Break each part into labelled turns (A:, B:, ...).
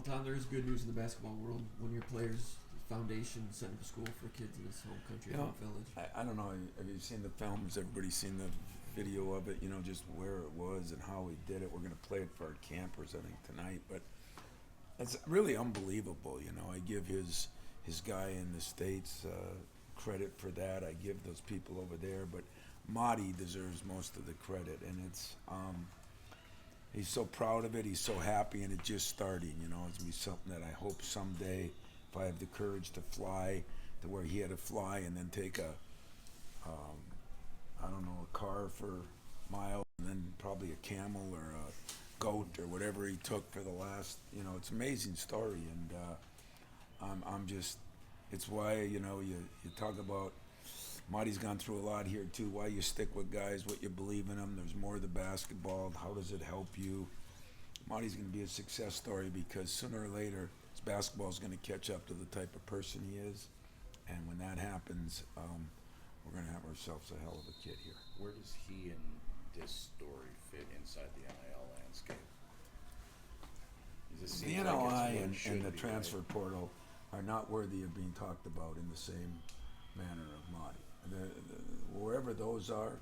A: Tom, there is good news in the basketball world. One of your players, foundation, set up a school for kids in his home country,
B: You know,
A: home village.
B: I don't know. Have you seen the films? Everybody's seen the video of it. You know, just where it was and how he did it. We're gonna play it for our campers, I think, tonight. But it's really unbelievable. You know, I give his guy in the States credit for that. I give those people over there, but Mady deserves most of the credit, and it's he's so proud of it. He's so happy, and it's just starting. You know, it's gonna be something that I hope someday, if I have the courage to fly to where he had to fly, and then take a I don't know, a car for miles, and then probably a camel or a goat or whatever he took for the last. You know, it's an amazing story, and I'm just. It's why you talk about. Marty's gone through a lot here too. Why you stick with guys, what you believe in them. There's more to basketball. How does it help you? Marty's going to be a success story because sooner or later, his basketball is going to catch up to the type of person he is, and when that happens, we're going to have ourselves a hell of a kid here.
C: Where does he and this story fit inside the NIL landscape?
B: The NLI and the transfer portal are not worthy of being talked about in the same manner of Mady. Wherever those are,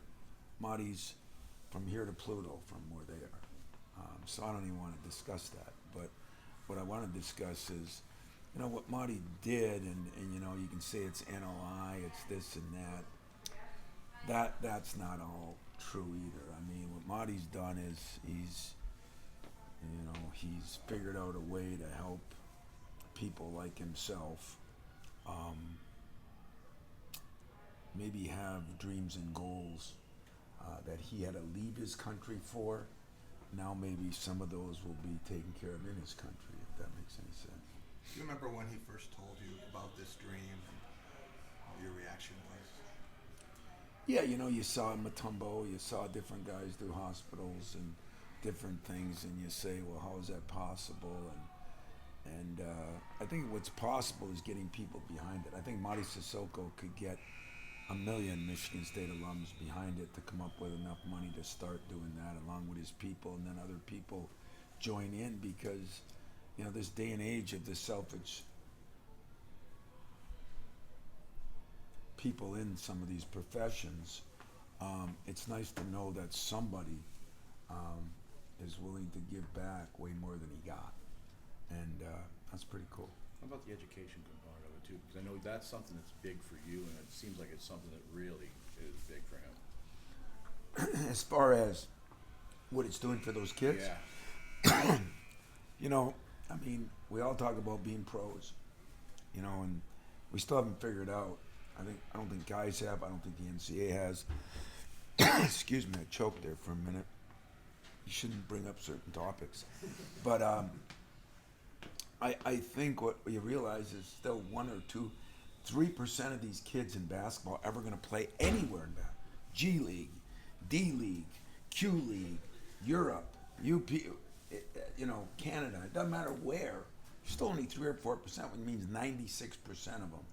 B: Mady's from here to Pluto from where they are. So I don't even want to discuss that. But what I want to discuss is, what Mady did, and you can say it's NLI, it's this and that. That's not all true either. I mean, what Mady's done is he's figured out a way to help people like himself maybe have dreams and goals that he had to leave his country for. Now maybe some of those will be taken care of in his country, if that makes any sense.
D: Do you remember when he first told you about this dream and what your reaction was?
B: Yeah, you saw Matumbo, you saw different guys do hospitals and different things, and you say, well, how is that possible? And I think what's possible is getting people behind it. I think Mady Sissoko could get 1 million Michigan State alums behind it to come up with enough money to start doing that, along with his people, and then other people join in, because this day and age of the selfish people in some of these professions, it's nice to know that somebody is willing to give back way more than he got, and that's pretty cool.
C: How about the education component of it too? Because I know that's something that's big for you, and it seems like it's something that really is big for him.
B: As far as what it's doing for those kids,
C: Yeah.
B: I mean, we all talk about being pros, and we still haven't figured out. I don't think guys have. I don't think the NCAA has. Excuse me, I choked there for a minute. You shouldn't bring up certain topics, but I think what you realize is still 1 or 2, 3% of these kids in basketball ever going to play anywhere in basketball. G League, D League, Q League, Europe, UP, Canada. It doesn't matter where. Still only 3 or 4%, which means 96% of them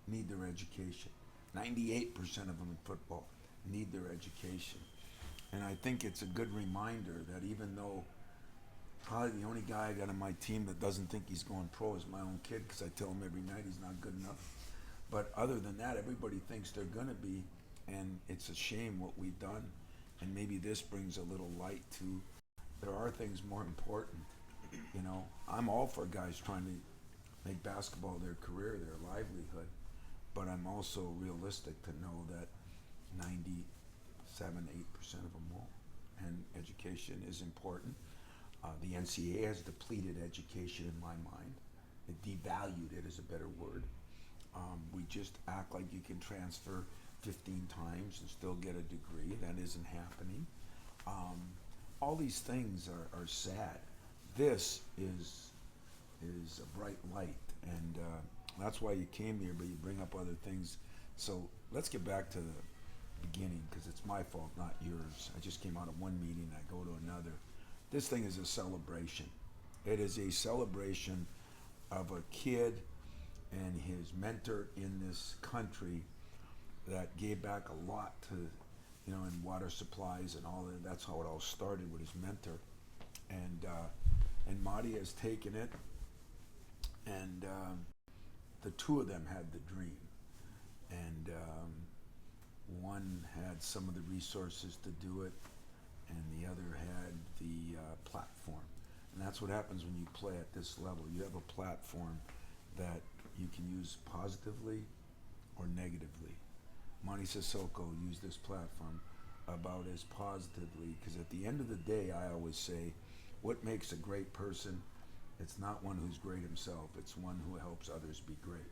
B: need their education. 98% of them in football need their education. And I think it's a good reminder that even though probably the only guy I got on my team that doesn't think he's going pro is my own kid, because I tell him every night he's not good enough. But other than that, everybody thinks they're going to be, and it's a shame what we've done. And maybe this brings a little light to, there are things more important. I'm all for guys trying to make basketball their career, their livelihood, but I'm also realistic to know that 97, 8% of them won't. And education is important. The NCAA has depleted education in my mind. It devalued it is a better word. We just act like you can transfer 15 times and still get a degree. That isn't happening. All these things are sad. This is a bright light, and that's why you came here, but you bring up other things. So let's get back to the beginning, because it's my fault, not yours. I just came out of one meeting, I go to another. This thing is a celebration. It is a celebration of a kid and his mentor in this country that gave back a lot to, in water supplies and all that. That's how it all started with his mentor. And And Mady has taken it, and the two of them had the dream, and one had some of the resources to do it, and the other had the platform. And that's what happens when you play at this level. You have a platform that you can use positively or negatively. Mady Sissoko used this platform about as positively, because at the end of the day, I always say, what makes a great person? It's not one who's great himself, it's one who helps others be great.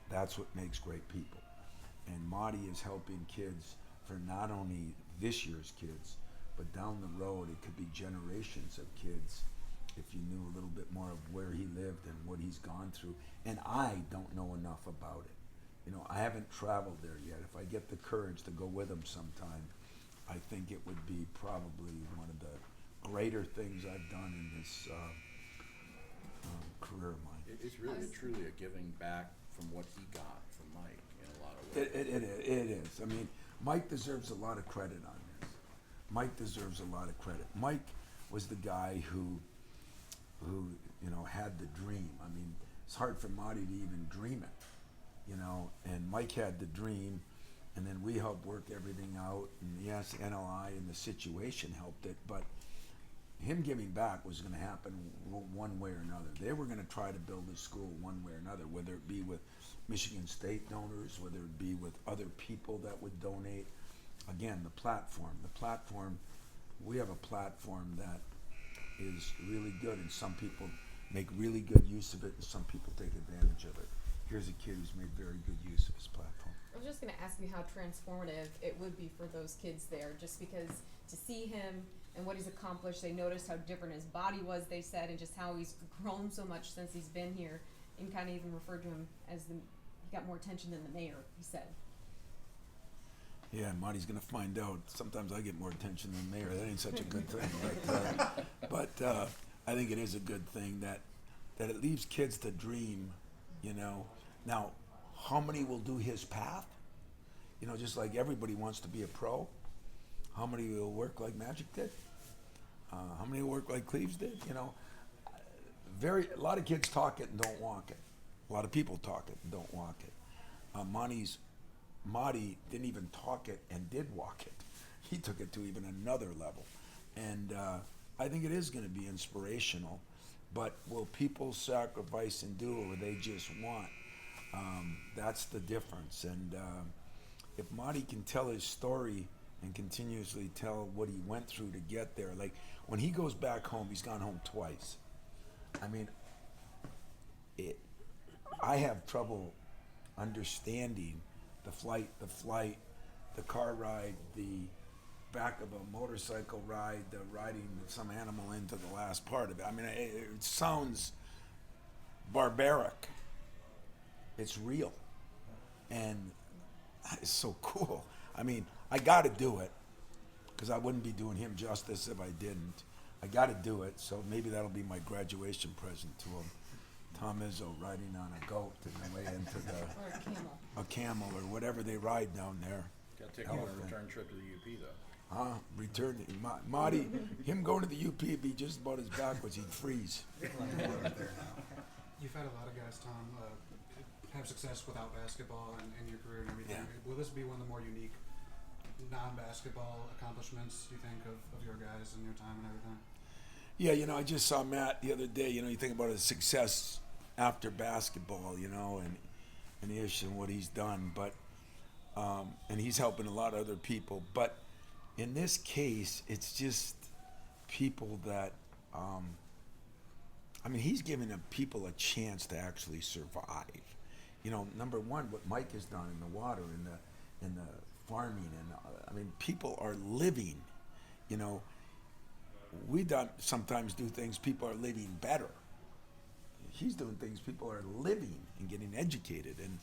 B: That's what makes great people. And Mady is helping kids for not only this year's kids, but down the road, it could be generations of kids if you knew a little bit more of where he lived and what he's gone through. And I don't know enough about it. You know, I haven't traveled there yet. If I get the courage to go with him sometime, I think it would be probably one of the greater things I've done in this career of mine.
C: It's really truly a giving back from what he got from Mike in a lot of ways.
B: It is. I mean, Mike deserves a lot of credit on this. Mike deserves a lot of credit. Mike was the guy who you know, had the dream. I mean, it's hard for Mady to even dream it, you know, and Mike had the dream, and then we helped work everything out, and yes, NLI and the situation helped it, but him giving back was going to happen one way or another. They were going to try to build a school one way or another, whether it be with Michigan State donors, whether it be with other people that would donate. Again, the platform, we have a platform that is really good, and some people make really good use of it, and some people take advantage of it. Here's a kid who's made very good use of his platform.
E: I was just going to ask you how transformative it would be for those kids there, just because to see him and what he's accomplished, they noticed how different his body was, they said, and just how he's grown so much since he's been here, and kind of even referred to him as he got more attention than the mayor, he said.
B: Yeah, Mady's going to find out. Sometimes I get more attention than the mayor. That ain't such a good thing. But I think it is a good thing that it leaves kids to dream, you know. Now, how many will do his path? You know, just like everybody wants to be a pro. How many will work like Magic did? How many will work like Cleves did? You know, a lot of kids talk it and don't walk it. A lot of people talk it and don't walk it. Mady didn't even talk it and did walk it. He took it to even another level. And I think it is going to be inspirational, but will people sacrifice and do it, or they just want? That's the difference. And if Mady can tell his story and continuously tell what he went through to get there, like when he goes back home, he's gone home twice. I mean, I have trouble understanding the flight, the car ride, the back of a motorcycle ride, the riding some animal into the last part of it. I mean, it sounds barbaric. It's real. And it's so cool. I mean, I got to do it because I wouldn't be doing him justice if I didn't. I got to do it, so maybe that'll be my graduation present to him. Tom Izzo riding on a goat in the way into
E: Or a camel.
B: a camel or whatever they ride down there.
C: Got to take him on a return trip to the UP, though.
B: Returning. Mady, him going to the UP would be just about as backwards. He'd freeze.
D: There now.
F: You've had a lot of guys, Tom, have success without basketball and your career and everything.
B: Yeah.
F: Will this be one of the more unique non-basketball accomplishments, you think, of your guys and your time and everything?
B: Yeah, you know, I just saw Matt the other day. You know, you think about his success after basketball, you know, and Ish and what he's done, but and he's helping a lot of other people. But in this case, it's just people that, I mean, he's giving people a chance to actually survive. You know, number one, what Mike has done in the water, in the farming, and I mean, people are living. You know, we sometimes do things people are living better. He's doing things people are living and getting educated, and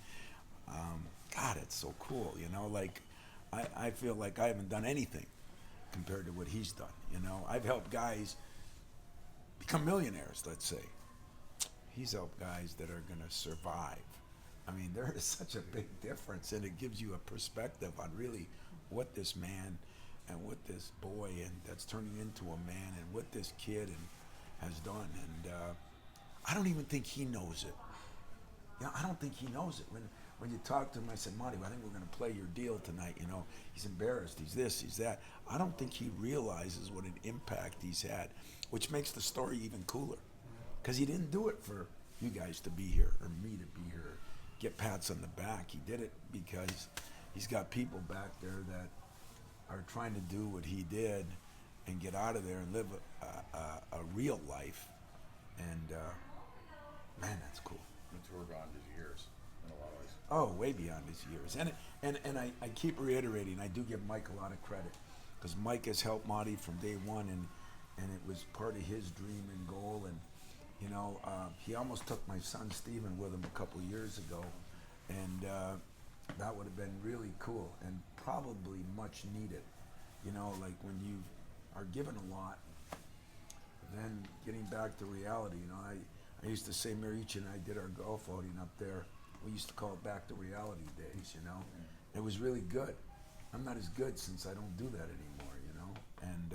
B: God, it's so cool. You know, like I feel like I haven't done anything compared to what he's done. You know, I've helped guys become millionaires, let's say. He's helped guys that are going to survive. I mean, there is such a big difference, and it gives you a perspective on really what this man and what this boy and that's turning into a man and what this kid has done, and I don't even think he knows it. I don't think he knows it. When you talk to him, I said, Mady, I think we're going to play your deal tonight. He's embarrassed. He's this, he's that. I don't think he realizes what an impact he's had, which makes the story even cooler. Because he didn't do it for you guys to be here or me to be here, get pats on the back. He did it because he's got people back there that are trying to do what he did and get out of there and live a real life. And man, that's cool.
C: The tour gone his years in a lot of ways.
B: Oh, way beyond his years. And I keep reiterating, I do give Mike a lot of credit because Mike has helped Mady from day one, and it was part of his dream and goal. And he almost took my son Steven with him a couple years ago, and that would have been really cool and probably much needed. Like when you are given a lot, then getting back to reality. I used to say Mariucci and I did our golf outing up there. We used to call it back to reality days. It was really good. I'm not as good since I don't do that anymore. And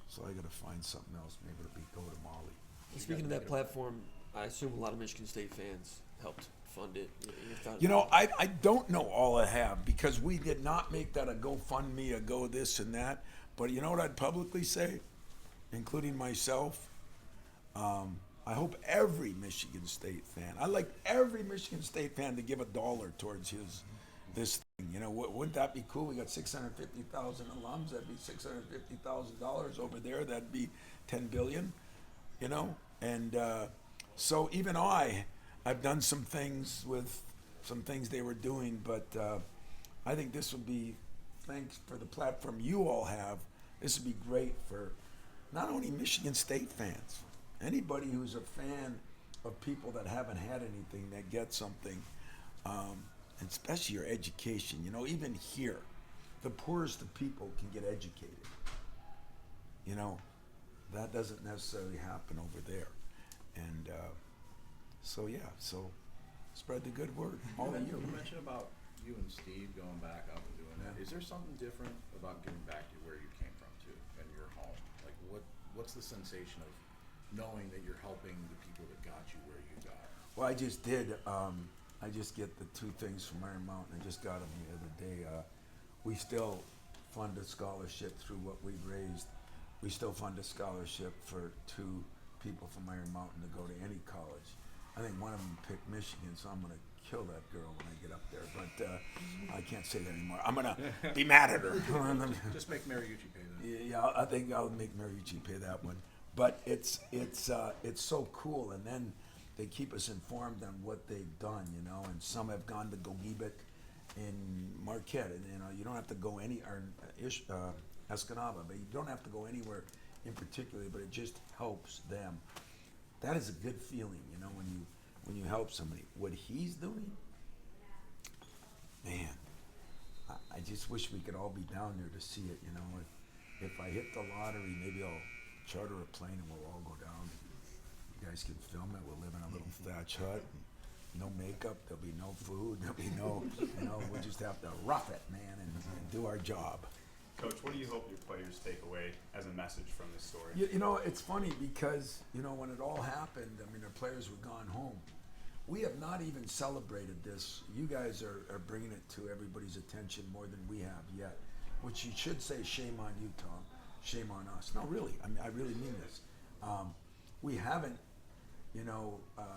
B: so I got to find something else. Maybe it'll be go to Molly.
A: Speaking of that platform, I assume a lot of Michigan State fans helped fund it.
B: I don't know all I have because we did not make that a GoFundMe, a go this and that. But you know what I'd publicly say, including myself? I hope every Michigan State fan, I like every Michigan State fan to give $1 towards this thing. Wouldn't that be cool? We got 650,000 alums. That'd be $650,000 over there. That'd be $10 billion. And so even I've done some things with some things they were doing, but I think this would be, thanks for the platform you all have, this would be great for not only Michigan State fans, anybody who's a fan of people that haven't had anything that get something, and especially your education. Even here, the poorest of people can get educated. That doesn't necessarily happen over there. And so spread the good word, all of you.
C: You mentioned about you and Steve going back up and doing that. Is there something different about getting back to where you came from too, and your home? Like what's the sensation of knowing that you're helping the people that got you where you got?
B: Well, I just did. I just get the 2 things from Iron Mountain. I just got them the other day. We still fund a scholarship through what we've raised. We still fund a scholarship for 2 people from Iron Mountain to go to any college. I think one of them picked Michigan, so I'm going to kill that girl when I get up there. But I can't say that anymore. I'm going to be mad at her.
C: Just make Mariucci pay that.
B: Yeah, I think I'll make Mariucci pay that one. But it's so cool, and then they keep us informed on what they've done, and some have gone to Gogebic in Marquette, and you don't have to go Escanaba, but you don't have to go anywhere in particular, but it just helps them. That is a good feeling, when you help somebody. What he's doing, man, I just wish we could all be down there to see it, If I hit the lottery, maybe I'll charter a plane and we'll all go down. You guys can film it. We'll live in a little thatch hut. No makeup. There'll be no food. There'll be no, we'll just have to rough it, man, and do our job.
G: Coach, what do you hope your players take away as a message from this story?
B: It's funny because, when it all happened, our players were gone home. We have not even celebrated this. You guys are bringing it to everybody's attention more than we have yet, which you should say shame on you, Tom. Shame on us. No, really. I really mean this. We haven't,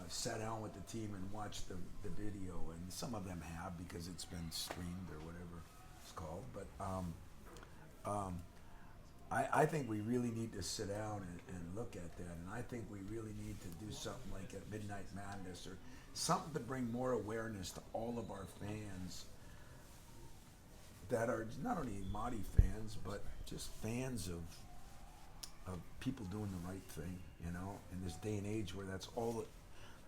B: sat down with the team and watched the video, and some of them have because it's been streamed or whatever it's called. But I think we really need to sit down and look at that, and I think we really need to do something like a Midnight Madness or something to bring more awareness to all of our fans that are not only Mady fans, but just fans of people doing the right thing, in this day and age where that's all.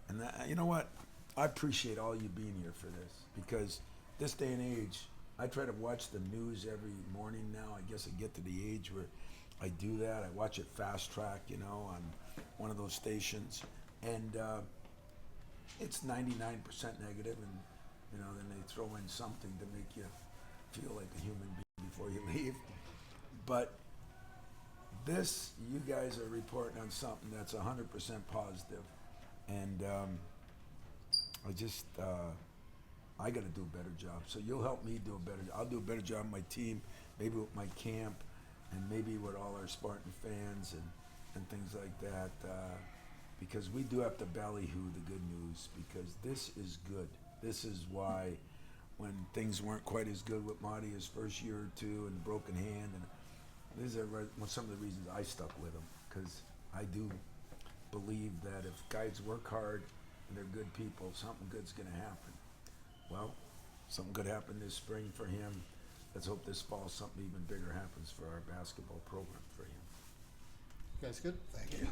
B: And that, you know what? I appreciate all you being here for this, because this day and age, I try to watch the news every morning now. I guess I get to the age where I do that. I watch it fast track, on one of those stations, and it's 99% negative, and then they throw in something to make you feel like a human being before you leave. But this, you guys are reporting on something that's 100% positive, and I just, I got to do a better job. So you'll help me do a better. I'll do a better job with my team, maybe with my camp, and maybe with all our Spartan fans and things like that. Because we do have to ballyhoo the good news, because this is good. This is why, when things weren't quite as good with Mady his first year or two and the broken hand, and these are some of the reasons I stuck with him, because I do believe that if guys work hard and they're good people, something good's going to happen. Well, something good happened this spring for him. Let's hope this fall something even bigger happens for our basketball program for him.
F: You guys good?
D: Thank you.